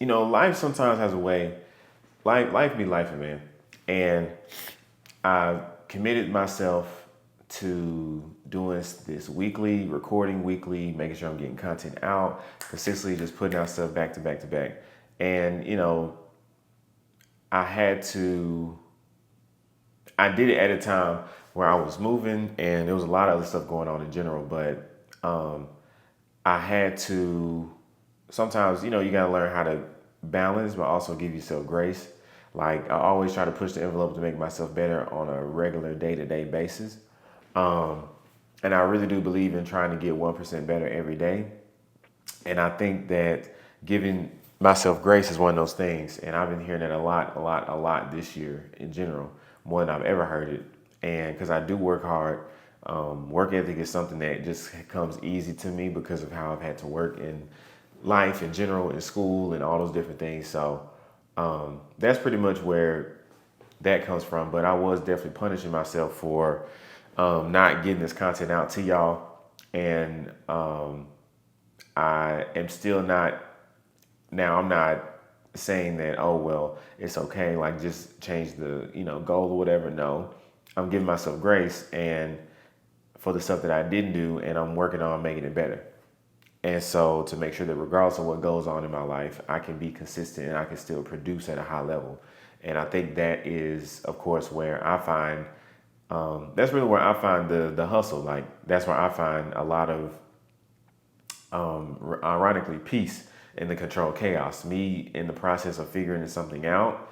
life sometimes has a way. Life be life, man. And I've committed myself to doing this weekly, recording weekly, making sure I'm getting content out, consistently just putting out stuff back to back to back. And, I had to, I did it at a time where I was moving and there was a lot of other stuff going on in general, but um, I had to, sometimes, you got to learn how to balance, but also give yourself grace. Like I always try to push the envelope to make myself better on a regular day to day basis. Um, and I really do believe in trying to get 1% better every day. And I think that giving myself grace is one of those things. And I've been hearing that a lot this year in general, more than I've ever heard it. And because I do work hard, work ethic is something that just comes easy to me because of how I've had to work in life in general, in school, and all those different things. So that's pretty much where that comes from. But I was definitely punishing myself for not getting this content out to y'all. And I am still not, now I'm not saying that, oh, well, it's okay, like just change the, goal or whatever. No, I'm giving myself grace and for the stuff that I didn't do, and I'm working on making it better. And so to make sure that regardless of what goes on in my life, I can be consistent and I can still produce at a high level. And I think that is, of course, where I find, that's really where I find the hustle. Like that's where I find a lot of, ironically, peace in the controlled chaos. Me in the process of figuring something out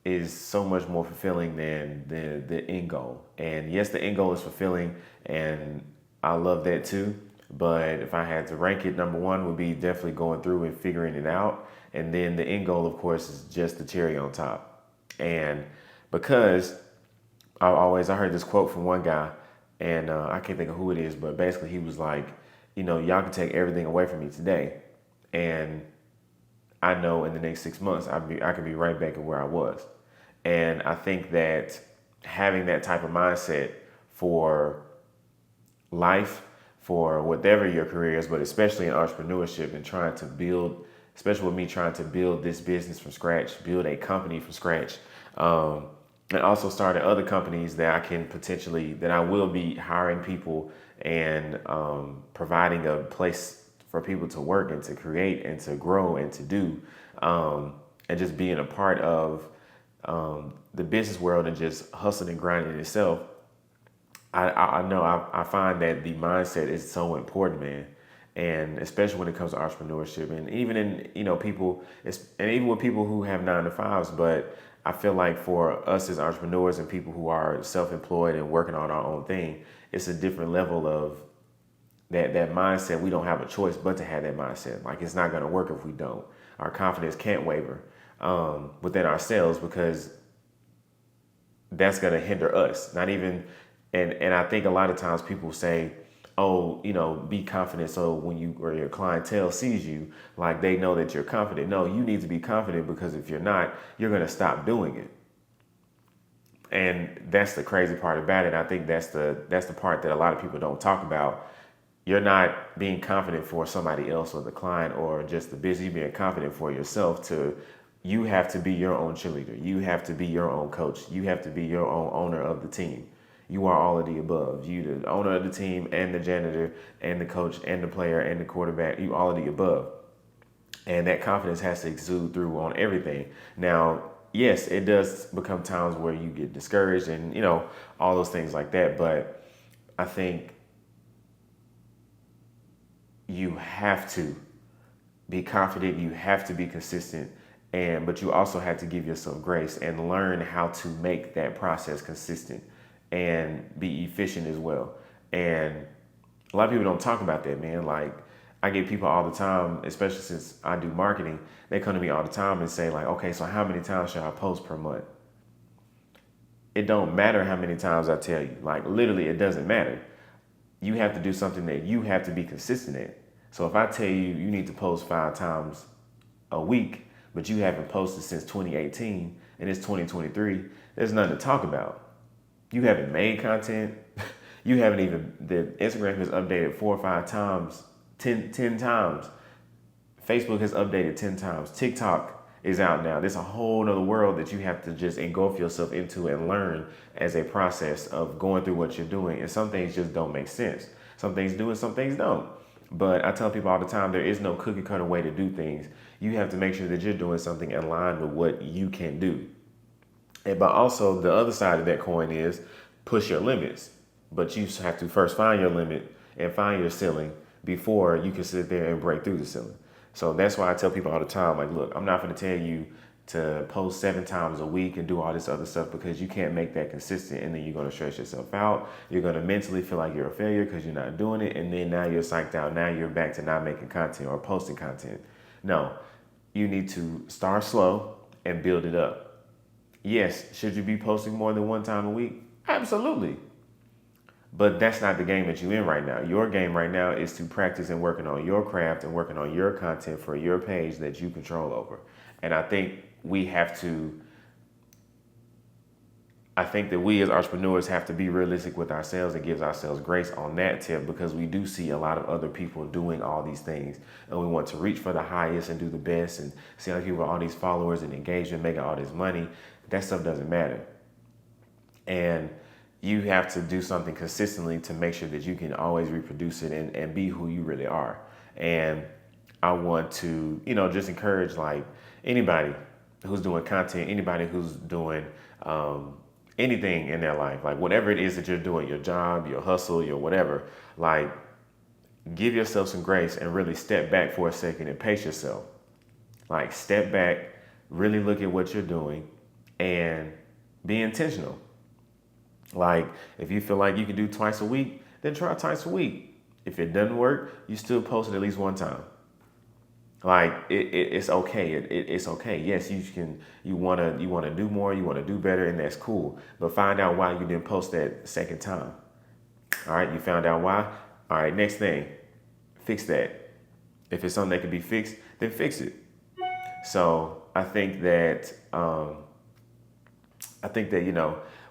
is so much more fulfilling than the end goal. And yes, the end goal is fulfilling, and I love that too. But if I had to rank it, number one would be definitely going through and figuring it out. And then the end goal, of course, is just the cherry on top. And because I heard this quote from one guy, and I can't think of who it is, but basically he was like, y'all can take everything away from me today, and I know in the next 6 months I could be right back at where I was. And I think that having that type of mindset for life, for whatever your career is, but especially in entrepreneurship and trying to build, especially with me trying to build this business from scratch, build a company from scratch, and also starting other companies that that I will be hiring people and providing a place for people to work and to create and to grow and to do, and just being a part of the business world and just hustling and grinding itself. I know I find that the mindset is so important, man. And especially when it comes to entrepreneurship and even in, people, and even with people who have 9 to 5s, but I feel like for us as entrepreneurs and people who are self-employed and working on our own thing, it's a different level of that mindset. We don't have a choice but to have that mindset. Like it's not going to work if we don't. Our confidence can't waver within ourselves because that's going to hinder us. Not even, and I think a lot of times people say, oh, be confident so when you or your clientele sees you, like they know that you're confident. No, you need to be confident because if you're not, you're going to stop doing it. And that's the crazy part about it. I think that's the part that a lot of people don't talk about. You're not being confident for somebody else or the client or just the business. You're being confident for yourself. You have to be your own cheerleader. You have to be your own coach. You have to be your own owner of the team. You are all of the above. You the owner of the team and the janitor and the coach and the player and the quarterback. You all of the above. And that confidence has to exude through on everything. Now, yes, it does become times where you get discouraged and, all those things like that. But I think you have to be confident. You have to be consistent. But you also have to give yourself grace and learn how to make that process consistent and be efficient as well. And a lot of people don't talk about that, man. Like I get people all the time, especially since I do marketing, they come to me all the time and say like, okay, so how many times should I post per month? It don't matter how many times I tell you, like literally it doesn't matter. You have to do something that you have to be consistent at. So if I tell you need to post 5 times a week, but you haven't posted since 2018 and it's 2023, there's nothing to talk about. You haven't made content. You haven't even, the Instagram has updated 4 or 5 times, 10 times. Facebook has updated 10 times. TikTok is out now. There's a whole nother world that you have to just engulf yourself into and learn as a process of going through what you're doing. And some things just don't make sense. Some things do and some things don't. But I tell people all the time, there is no cookie cutter way to do things. You have to make sure that you're doing something in line with what you can do. But also the other side of that coin is push your limits. But you have to first find your limit and find your ceiling before you can sit there and break through the ceiling. So that's why I tell people all the time, like, look, I'm not going to tell you to post 7 times a week and do all this other stuff, because you can't make that consistent, and then you're going to stress yourself out. You're going to mentally feel like you're a failure because you're not doing it, and then now you're psyched out. Now you're back to not making content or posting content. No, you need to start slow and build it up. Yes, should you be posting more than 1 time a week? Absolutely. But that's not the game that you're in right now. Your game right now is to practice and working on your craft and working on your content for your page that you control over. And I think that we as entrepreneurs have to be realistic with ourselves and give ourselves grace on that tip, because we do see a lot of other people doing all these things, and we want to reach for the highest and do the best and see other people with all these followers and engagement making all this money. That stuff doesn't matter. And you have to do something consistently to make sure that you can always reproduce it and be who you really are. And I want to, just encourage like anybody who's doing content, anybody who's doing anything in their life, like whatever it is that you're doing, your job, your hustle, your whatever, like give yourself some grace and really step back for a second and pace yourself. Like step back, really look at what you're doing and be intentional. Like if you feel like you can do twice a week, then try twice a week. If it doesn't work, you still post it at least 1 time. Like it's okay. It's okay. Yes, you want to do more, you want to do better, and that's cool. But find out why you didn't post that second time. All right, you found out why. All right, next thing, fix that. If it's something that can be fixed, then fix it. So I think that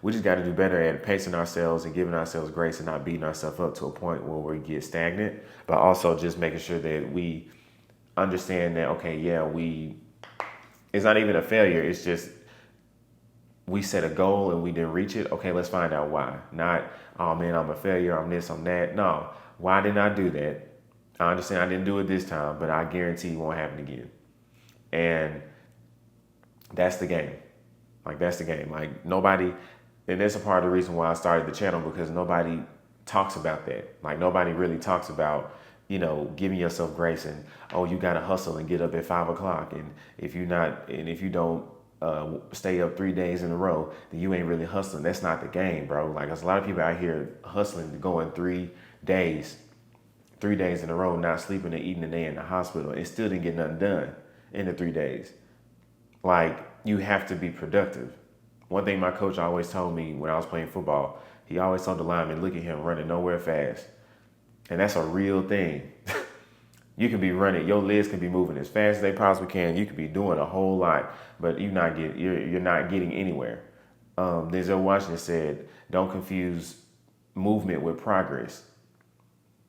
we just got to do better at pacing ourselves and giving ourselves grace and not beating ourselves up to a point where we get stagnant, but also just making sure that we understand that, okay, yeah, it's not even a failure. It's just we set a goal and we didn't reach it. Okay, let's find out why. Not, oh man, I'm a failure, I'm this, I'm that. No, why didn't I do that? I understand I didn't do it this time, but I guarantee it won't happen again. And that's the game. Like, that's the game. Like, nobody, and that's a part of the reason why I started the channel, because nobody talks about that. Like, nobody really talks about, giving yourself grace and, oh, you got to hustle and get up at 5 o'clock. And if you don't stay up 3 days in a row, then you ain't really hustling. That's not the game, bro. Like, there's a lot of people out here hustling, going 3 days in a row, not sleeping and eating a day in the hospital, and still didn't get nothing done in the 3 days. Like, you have to be productive. One thing my coach always told me when I was playing football, he always told the lineman, look at him running nowhere fast. And that's a real thing. You can be running, your legs can be moving as fast as they possibly can. You could be doing a whole lot, but you're not getting anywhere. Denzel Washington said, don't confuse movement with progress.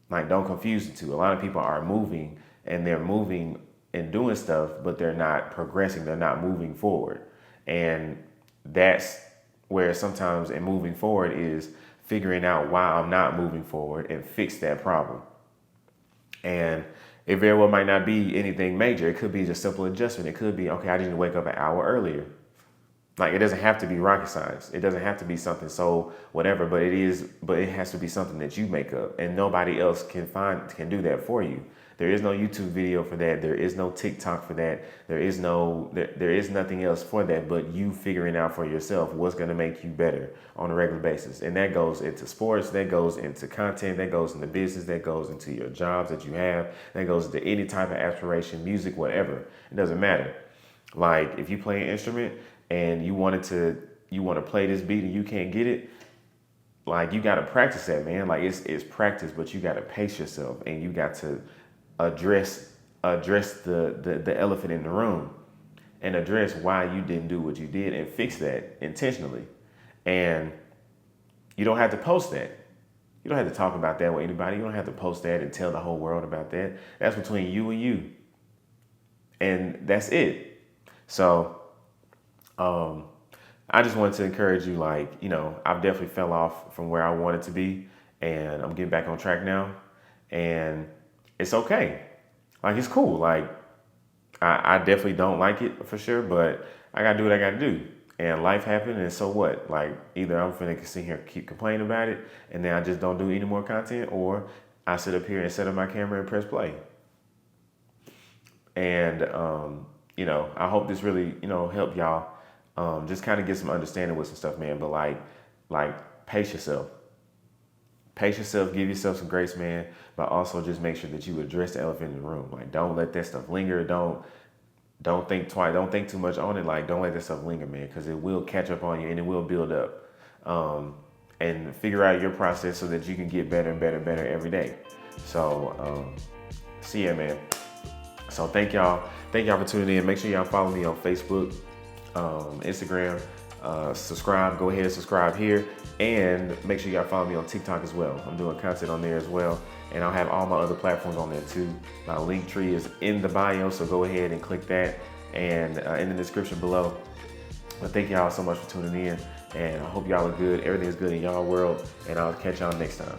Like, don't confuse the two. A lot of people are moving, and they're moving and doing stuff, but they're not progressing. They're not moving forward. And that's where sometimes in moving forward is figuring out why I'm not moving forward and fix that problem. And it very well might not be anything major. It could be just simple adjustment. It could be, okay, I need to wake up an hour earlier. Like, it doesn't have to be rocket science. It doesn't have to be something so whatever, but it has to be something that you make up, and nobody else can do that for you. There is no YouTube video for that. There is no TikTok for that. There is nothing else for that but you figuring out for yourself what's going to make you better on a regular basis. And that goes into sports, that goes into content, that goes into business, that goes into your jobs that you have, that goes into any type of aspiration, music, whatever. It doesn't matter. Like, if you play an instrument and you want to play this beat and you can't get it, like, you got to practice that, man. Like, it's practice, but you got to pace yourself, and you got to address the elephant in the room and address why you didn't do what you did and fix that intentionally. And you don't have to post that. You don't have to talk about that with anybody. You don't have to post that and tell the whole world about that. That's between you and you. And that's it. So I just wanted to encourage you, like, I've definitely fell off from where I wanted to be, and I'm getting back on track now, and it's okay. Like, it's cool. Like, I definitely don't like it for sure, but I gotta do what I gotta do. And life happened, and so what? Like, either I'm finna sit here and keep complaining about it, and then I just don't do any more content, or I sit up here and set up my camera and press play. And I hope this really, help y'all. Just kind of get some understanding with some stuff, man. But like, pace yourself. Pace yourself, give yourself some grace, man. But also just make sure that you address the elephant in the room. Like, don't let that stuff linger. Don't think twice. Don't think too much on it. Like, don't let that stuff linger, man, because it will catch up on you and it will build up. And figure out your process so that you can get better and better and better every day. So, see ya, man. So thank y'all for tuning in. Make sure y'all follow me on Facebook, Instagram. Subscribe. Go ahead and subscribe here, and make sure y'all follow me on TikTok as well. I'm doing content on there as well, and I'll have all my other platforms on there too. My link tree is in the bio, so go ahead and click that, and in the description below. But thank y'all so much for tuning in, and I hope y'all are good. Everything's good in y'all world, and I'll catch y'all next time.